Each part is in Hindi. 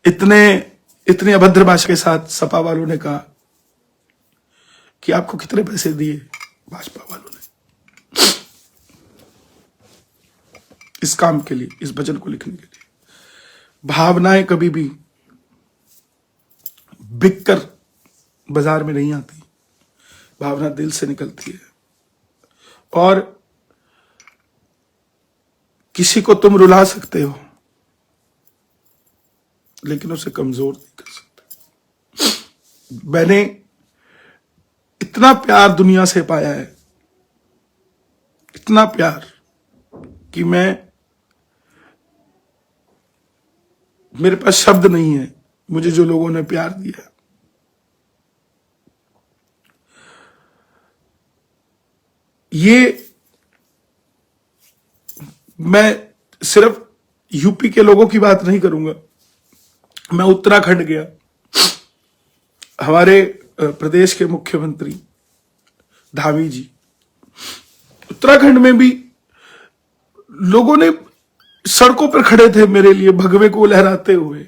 इतने अभद्र भाषा के साथ सपा वालों ने कहा कि आपको कितने पैसे दिए भाजपा वालों ने इस काम के लिए, इस भजन को लिखने के लिए। भावनाएं कभी भी बिककर बाजार में नहीं आती, भावना दिल से निकलती है। और किसी को तुम रुला सकते हो लेकिन उसे कमजोर नहीं कर सकते। मैंने इतना प्यार दुनिया से पाया है, इतना प्यार कि मेरे पास शब्द नहीं है मुझे जो लोगों ने प्यार दिया। ये मैं सिर्फ यूपी के लोगों की बात नहीं करूंगा, मैं उत्तराखंड गया। हमारे प्रदेश के मुख्यमंत्री धामी जी, उत्तराखंड में भी लोगों ने सड़कों पर खड़े थे मेरे लिए भगवे को लहराते हुए।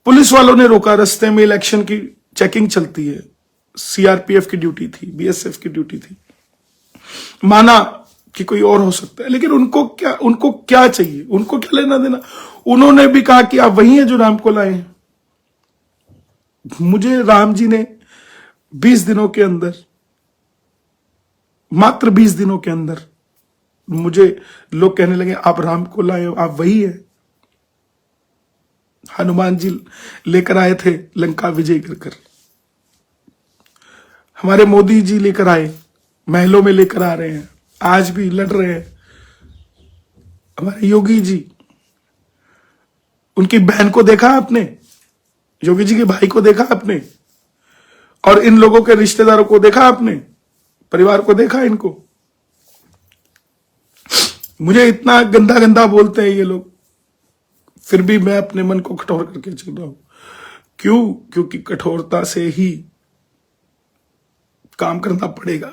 पुलिस वालों ने रोका, रास्ते में इलेक्शन की चेकिंग चलती है, सीआरपीएफ की ड्यूटी थी, बीएसएफ की ड्यूटी थी। माना कि कोई और हो सकता है, लेकिन उनको क्या चाहिए, उनको क्या लेना देना। उन्होंने भी कहा कि आप वही हैं जो राम को लाए हैं। मुझे राम जी ने 20 दिनों के अंदर, मात्र 20 दिनों के अंदर मुझे लोग कहने लगे आप राम को लाए हो, आप वही है। हनुमान जी लेकर आए थे लंका विजय कर, हमारे मोदी जी लेकर आए, महलों में लेकर आ रहे हैं, आज भी लड़ रहे हैं। हमारे योगी जी, उनकी बहन को देखा आपने, योगी जी के भाई को देखा आपने, और इन लोगों के रिश्तेदारों को देखा आपने, परिवार को देखा इनको। मुझे इतना गंदा गंदा बोलते हैं ये लोग, फिर भी मैं अपने मन को कठोर करके चल रहा हूं। क्यों? क्योंकि कठोरता से ही काम करना पड़ेगा।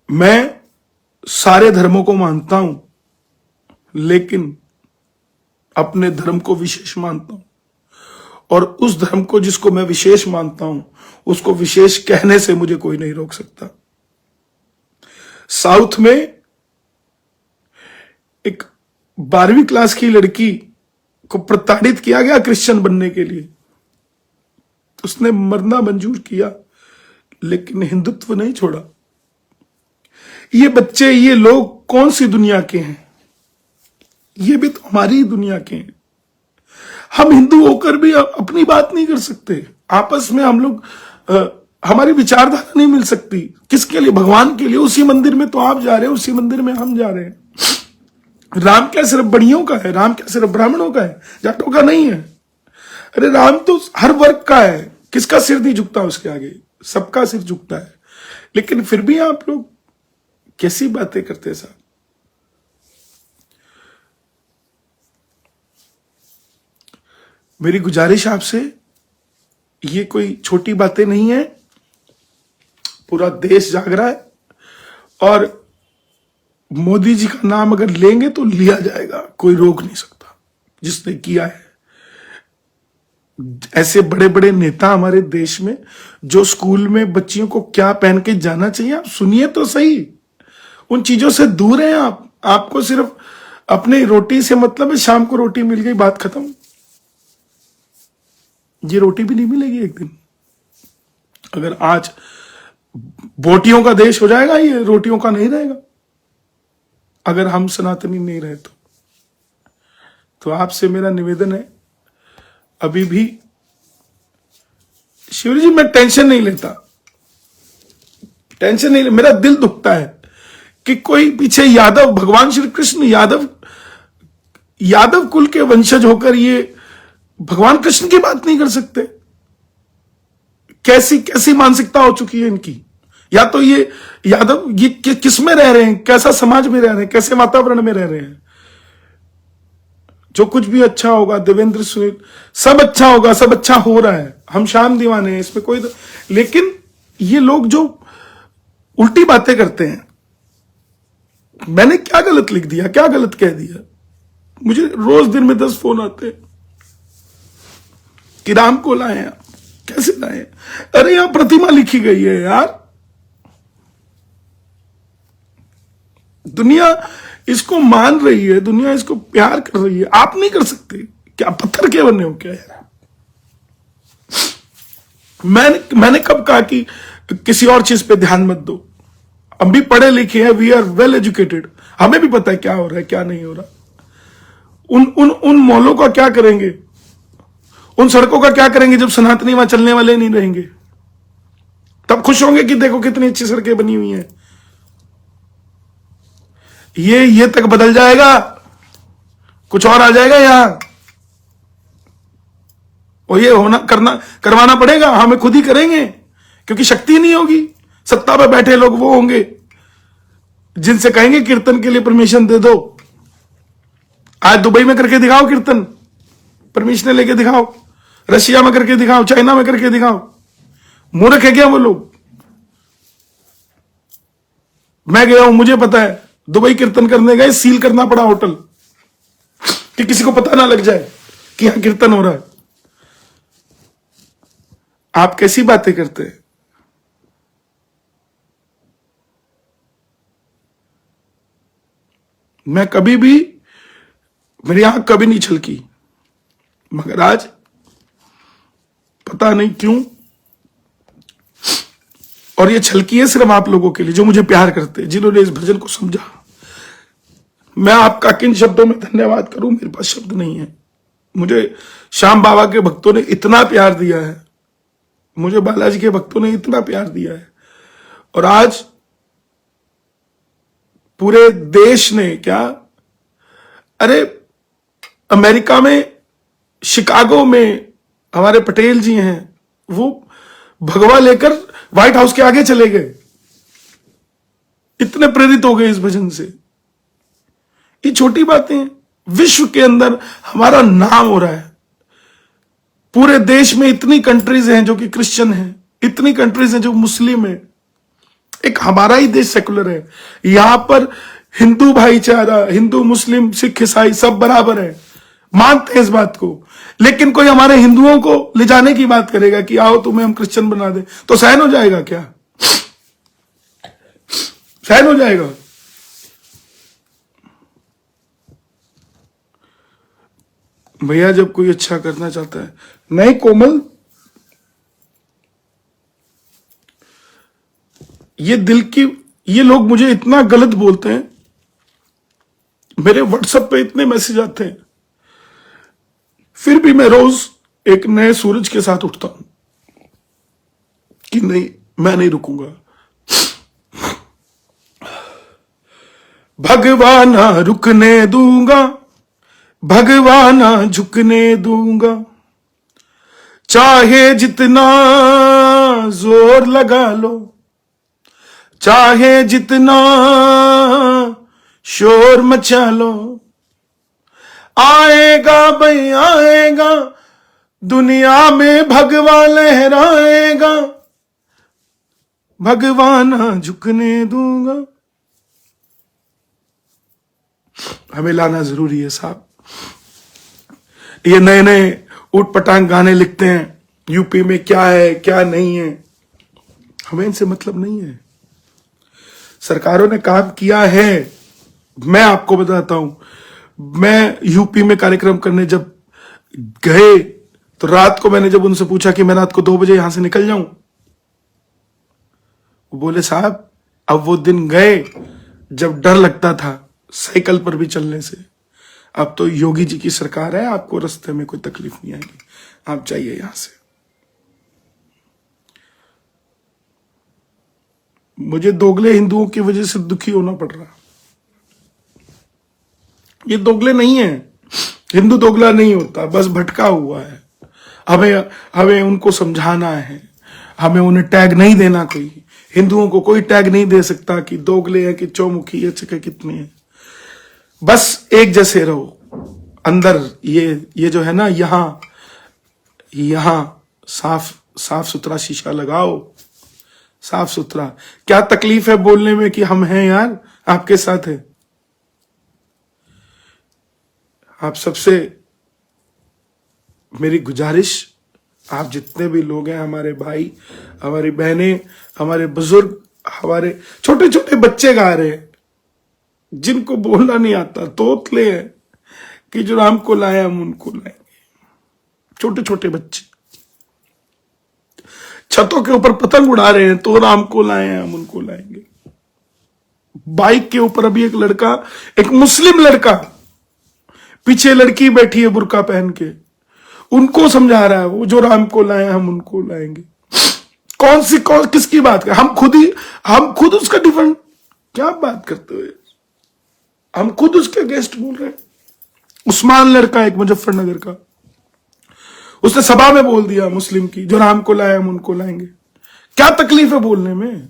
मैं सारे धर्मों को मानता हूं, लेकिन अपने धर्म को विशेष मानता हूं, और उस धर्म को जिसको मैं विशेष मानता हूं उसको विशेष कहने से मुझे कोई नहीं रोक सकता। साउथ में एक 12वीं क्लास की लड़की को प्रताड़ित किया गया क्रिश्चियन बनने के लिए, उसने मरना मंजूर किया लेकिन हिंदुत्व नहीं छोड़ा। ये बच्चे, ये लोग कौन सी दुनिया के हैं? ये भी तो हमारी दुनिया के हैं। हम हिंदू होकर भी अपनी बात नहीं कर सकते, आपस में हम लोग हमारी विचारधारा नहीं मिल सकती। किसके लिए? भगवान के लिए। उसी मंदिर में तो आप जा रहे हैं, उसी मंदिर में हम जा रहे हैं। राम क्या सिर्फ बढ़ियों का है? राम क्या सिर्फ ब्राह्मणों का है? जाटों का नहीं है। अरे राम तो हर वर्ग का है, किसका सिर नहीं झुकता उसके आगे? सबका सिर झुकता है। लेकिन फिर भी आप लोग कैसी बातें करते हैं साहब। मेरी गुजारिश आपसे, ये कोई छोटी बातें नहीं है, पूरा देश जाग रहा है, और मोदी जी का नाम अगर लेंगे तो लिया जाएगा, कोई रोक नहीं सकता। जिसने किया है, ऐसे बड़े बड़े नेता हमारे देश में, जो स्कूल में बच्चियों को क्या पहन के जाना चाहिए, आप सुनिए तो सही। उन चीजों से दूर हैं आप। आपको सिर्फ अपनी रोटी से मतलब है, शाम को रोटी मिल गई, बात खत्म। ये रोटी भी नहीं मिलेगी एक दिन। अगर आज बोटियों का देश हो जाएगा, ये रोटियों का नहीं रहेगा। अगर हम सनातनी नहीं रहे तो आपसे मेरा निवेदन है, अभी भी शिवरी जी, मैं टेंशन नहीं लेता, टेंशन नहीं, मेरा दिल दुखता है कि कोई पीछे यादव, भगवान श्री कृष्ण यादव कुल के वंशज होकर ये भगवान कृष्ण की बात नहीं कर सकते। कैसी कैसी मानसिकता हो चुकी है इनकी। या तो ये यादव, ये किस में रह रहे हैं, कैसा समाज में रह रहे हैं, कैसे वातावरण में रह रहे हैं। जो कुछ भी अच्छा होगा, देवेंद्र सुनील, सब अच्छा होगा, सब अच्छा हो रहा है, हम शाम दीवाने हैं, इसमें कोई लेकिन ये लोग जो उल्टी बातें करते हैं, मैंने क्या गलत लिख दिया, क्या गलत कह दिया? मुझे रोज दिन में 10 फोन आते हैं कि राम को लाए आप, कैसे लाए? अरे यहां प्रतिमा लिखी गई है यार, दुनिया इसको मान रही है, दुनिया इसको प्यार कर रही है, आप नहीं कर सकते क्या? पत्थर के बने हो क्या यार? मैंने कब कहा कि किसी और चीज पे ध्यान मत दो? हम भी पढ़े लिखे हैं, वी आर वेल एजुकेटेड, हमें भी पता है क्या हो रहा है क्या नहीं हो रहा। उन मॉलों का क्या करेंगे, उन सड़कों का क्या करेंगे जब सनातनी वहां चलने वाले नहीं रहेंगे? तब खुश होंगे कि देखो कितनी अच्छी सड़कें बनी हुई हैं। ये तक बदल जाएगा, कुछ और आ जाएगा यहां, और ये करवाना पड़ेगा, हमें खुद ही करेंगे, क्योंकि शक्ति नहीं होगी। सत्ता पे बैठे लोग वो होंगे जिनसे कहेंगे कीर्तन के लिए परमिशन दे दो। आज दुबई में करके दिखाओ कीर्तन, परमिशन लेके दिखाओ, रशिया में करके दिखाओ, चाइना में करके दिखाओ। मूर्ख है क्या वो लोग? मैं गया हूं, मुझे पता है, दुबई कीर्तन करने गए, सील करना पड़ा होटल कि किसी को पता ना लग जाए कि यहां कीर्तन हो रहा है। आप कैसी बातें करते हैं? मैं कभी भी, मेरी आंख कभी नहीं छलकी, मगर आज पता नहीं क्यों, और ये छलकी है सिर्फ आप लोगों के लिए जो मुझे प्यार करते हैं, जिन्होंने इस भजन को समझा। मैं आपका किन शब्दों में धन्यवाद करूं, मेरे पास शब्द नहीं है। मुझे श्याम बाबा के भक्तों ने इतना प्यार दिया है, मुझे बालाजी के भक्तों ने इतना प्यार दिया है, और आज पूरे देश ने क्या, अरे अमेरिका में शिकागो में हमारे पटेल जी हैं, वो भगवा लेकर व्हाइट हाउस के आगे चले गए, इतने प्रेरित हो गए इस भजन से। ये छोटी बातें हैं, विश्व के अंदर हमारा नाम हो रहा है। पूरे देश में इतनी कंट्रीज हैं जो कि क्रिश्चियन हैं, इतनी कंट्रीज हैं जो मुस्लिम है, एक हमारा ही देश सेकुलर है। यहां पर हिंदू भाईचारा, हिंदू मुस्लिम सिख ईसाई सब बराबर है, मानते हैं इस बात को। लेकिन कोई हमारे हिंदुओं को ले जाने की बात करेगा कि आओ तुम्हें हम क्रिश्चियन बना दे, तो सहन हो जाएगा क्या? सहन हो जाएगा? भैया जब कोई अच्छा करना चाहता है, नहीं कोमल, ये दिल की, ये लोग मुझे इतना गलत बोलते हैं, मेरे व्हाट्सएप पे इतने मैसेज आते हैं, फिर भी मैं रोज एक नए सूरज के साथ उठता हूं कि नहीं, मैं नहीं रुकूंगा। भगवान रुकने दूंगा, भगवान झुकने दूंगा, चाहे जितना जोर लगा लो, चाहे जितना शोर मचा लो, आएगा भाई आएगा, दुनिया में भगवान लहराएगा, भगवान झुकने दूंगा। हमें लाना जरूरी है साहब। ये नए नए ऊट पटांग गाने लिखते हैं, यूपी में क्या है क्या नहीं है, हमें इनसे मतलब नहीं है। सरकारों ने काम किया है, मैं आपको बताता हूं, मैं यूपी में कार्यक्रम करने जब गए तो रात को मैंने जब उनसे पूछा कि मैं रात को 2 बजे यहां से निकल जाऊं, वो बोले साहब अब वो दिन गए जब डर लगता था साइकिल पर भी चलने से, अब तो योगी जी की सरकार है, आपको रास्ते में कोई तकलीफ नहीं आएगी, आप जाइए यहां से। मुझे दोगले हिंदुओं की वजह से दुखी होना पड़ रहा। ये दोगले नहीं है, हिंदू दोगला नहीं होता, बस भटका हुआ है। हमें उनको समझाना है, हमें उन्हें टैग नहीं देना। कोई हिंदुओं को कोई टैग नहीं दे सकता कि दोगले है कि चौमुखी है कि कितने हैं। बस एक जैसे रहो अंदर। ये जो है ना, यहां साफ सुथरा शीशा लगाओ, साफ सुथरा। क्या तकलीफ है बोलने में कि हम हैं यार, आपके साथ है। आप सबसे मेरी गुजारिश, आप जितने भी लोग हैं, हमारे भाई, हमारी बहनें, हमारे बुजुर्ग, हमारे छोटे छोटे बच्चे गा रहे हैं, जिनको बोलना नहीं आता, तोतले हैं कि जो राम को लाए हम उनको लाएंगे। छोटे छोटे बच्चे छतों के ऊपर पतंग उड़ा रहे हैं, तो राम को लाए हैं हम उनको लाएंगे। बाइक के ऊपर अभी एक लड़का, एक मुस्लिम लड़का, पीछे लड़की बैठी है बुर्का पहन के, उनको समझा रहा है वो, जो राम को लाए हम उनको लाएंगे। कौन किसकी बात कर, हम खुद उसका डिफेंड, क्या बात करते हुए हम खुद उसके अगेंस्ट बोल रहे हैं। उस्मान लड़का एक मुजफ्फरनगर का, उसने सभा में बोल दिया मुस्लिम की, जो राम को लाए हम उनको लाएंगे। क्या तकलीफ है बोलने में?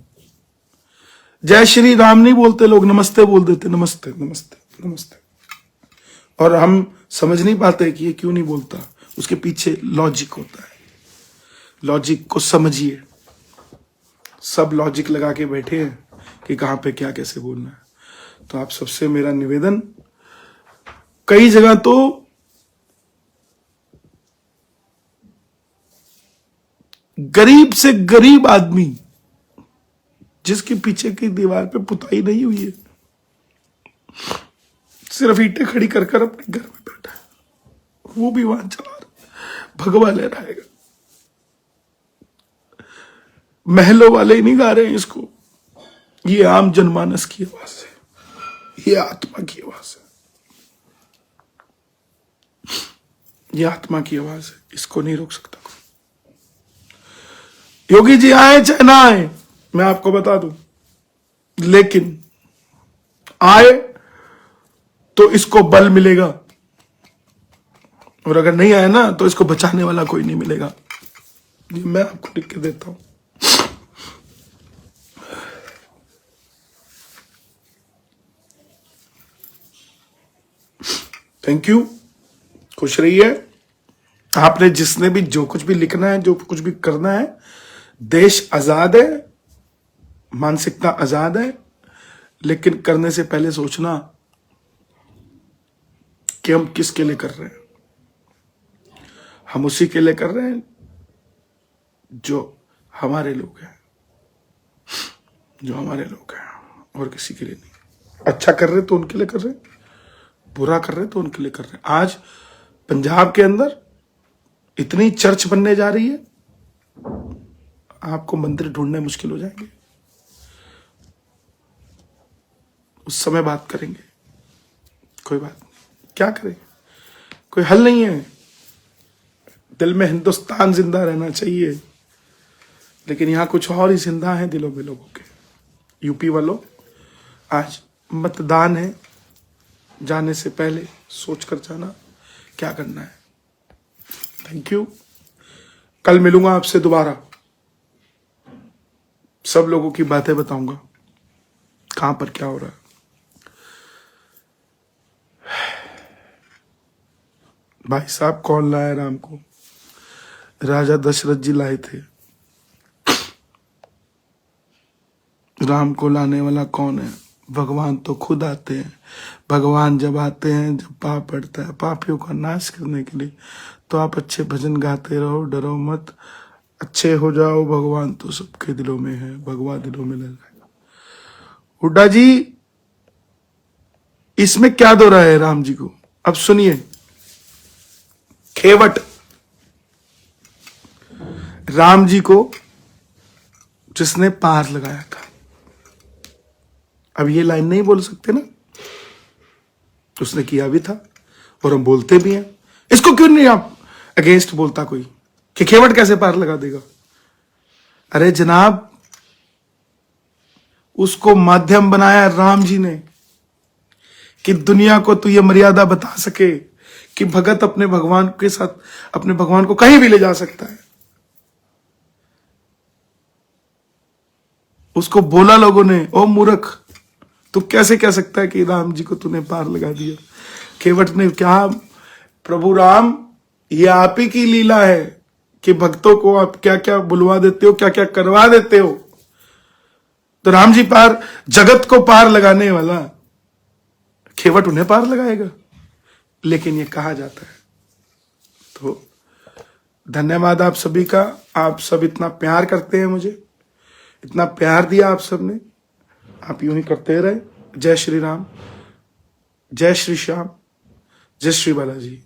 जय श्री राम नहीं बोलते लोग, नमस्ते बोल देते, नमस्ते नमस्ते नमस्ते। और हम समझ नहीं पाते कि ये क्यों नहीं बोलता, उसके पीछे लॉजिक होता है। लॉजिक को समझिए। सब लॉजिक लगा के बैठे हैं कि कहां पे क्या कैसे बोलना है। तो आप सबसे मेरा निवेदन, कई जगह तो गरीब से गरीब आदमी, जिसके पीछे की दीवार पे पुताई नहीं हुई है, सिर्फ ईंटें खड़ी कर कर अपने घर में बैठा है, वो भी वहां चला रहा, भगवा लहराएगा। महलों वाले ही नहीं गा रहे हैं इसको, ये आम जनमानस की आवाज है, ये आत्मा की आवाज है, ये आत्मा की आवाज है, इसको नहीं रोक सकता कोई। योगी जी आए चाहे ना आए, मैं आपको बता दूं, लेकिन आए तो इसको बल मिलेगा, और अगर नहीं आए ना तो इसको बचाने वाला कोई नहीं मिलेगा। ये मैं आपको लिख के देता हूं। थैंक यू, खुश रहिए। आपने जिसने भी जो कुछ भी लिखना है, जो कुछ भी करना है, देश आजाद है, मानसिकता आजाद है, लेकिन करने से पहले सोचना कि हम किसके लिए कर रहे हैं। हम उसी के लिए कर रहे हैं जो हमारे लोग हैं, जो हमारे लोग हैं, और किसी के लिए नहीं। अच्छा कर रहे तो उनके लिए कर रहे हैं, बुरा कर रहे तो उनके लिए कर रहे हैं। आज पंजाब के अंदर इतनी चर्च बनने जा रही है, आपको मंदिर ढूंढने मुश्किल हो जाएंगे। उस समय बात करेंगे, कोई बात नहीं, क्या करें, कोई हल नहीं है। दिल में हिंदुस्तान जिंदा रहना चाहिए, लेकिन यहां कुछ और ही जिंदा है दिलों में लोगों के। यूपी वालों, आज मतदान है, जाने से पहले सोच कर जाना क्या करना है। Thank you. कल मिलूंगा आपसे दोबारा, सब लोगों की बातें बताऊंगा, कहां पर क्या हो रहा है। भाई साहब, कौन लाया राम को? राजा दशरथ जी लाए थे। राम को लाने वाला कौन है? भगवान तो खुद आते हैं। भगवान जब आते हैं, जब पाप पड़ता है पापियों का नाश करने के लिए, तो आप अच्छे भजन गाते रहो, डरो मत, अच्छे हो जाओ, भगवान तो सबके दिलों में है, भगवान दिलों में लगाएगा। हुड्डा जी, इसमें क्या दो रहा है राम जी को? अब सुनिए, खेवट राम जी को जिसने पार लगाया था। अब ये लाइन नहीं बोल सकते ना, उसने किया भी था और हम बोलते भी हैं। इसको क्यों नहीं आप अगेंस्ट बोलता कोई कि खेवट कैसे पार लगा देगा? अरे जनाब, उसको माध्यम बनाया राम जी ने कि दुनिया को तो ये मर्यादा बता सके कि भगत अपने भगवान के साथ, अपने भगवान को कहीं भी ले जा सकता है। उसको बोला लोगों ने, ओ मूर्ख, तू कैसे कह सकता है कि राम जी को तूने पार लगा दिया? खेवट ने क्या, प्रभु राम, ये आप ही की लीला है कि भक्तों को आप क्या क्या बुलवा देते हो, क्या क्या करवा देते हो। तो राम जी पार, जगत को पार लगाने वाला खेवट उन्हें पार लगाएगा? लेकिन ये कहा जाता है। तो धन्यवाद आप सभी का। आप सब इतना प्यार करते हैं, मुझे इतना प्यार दिया आप सब ने। आप यूं ही करते रहे। जय श्री राम, जय श्री श्याम, जय श्री बालाजी।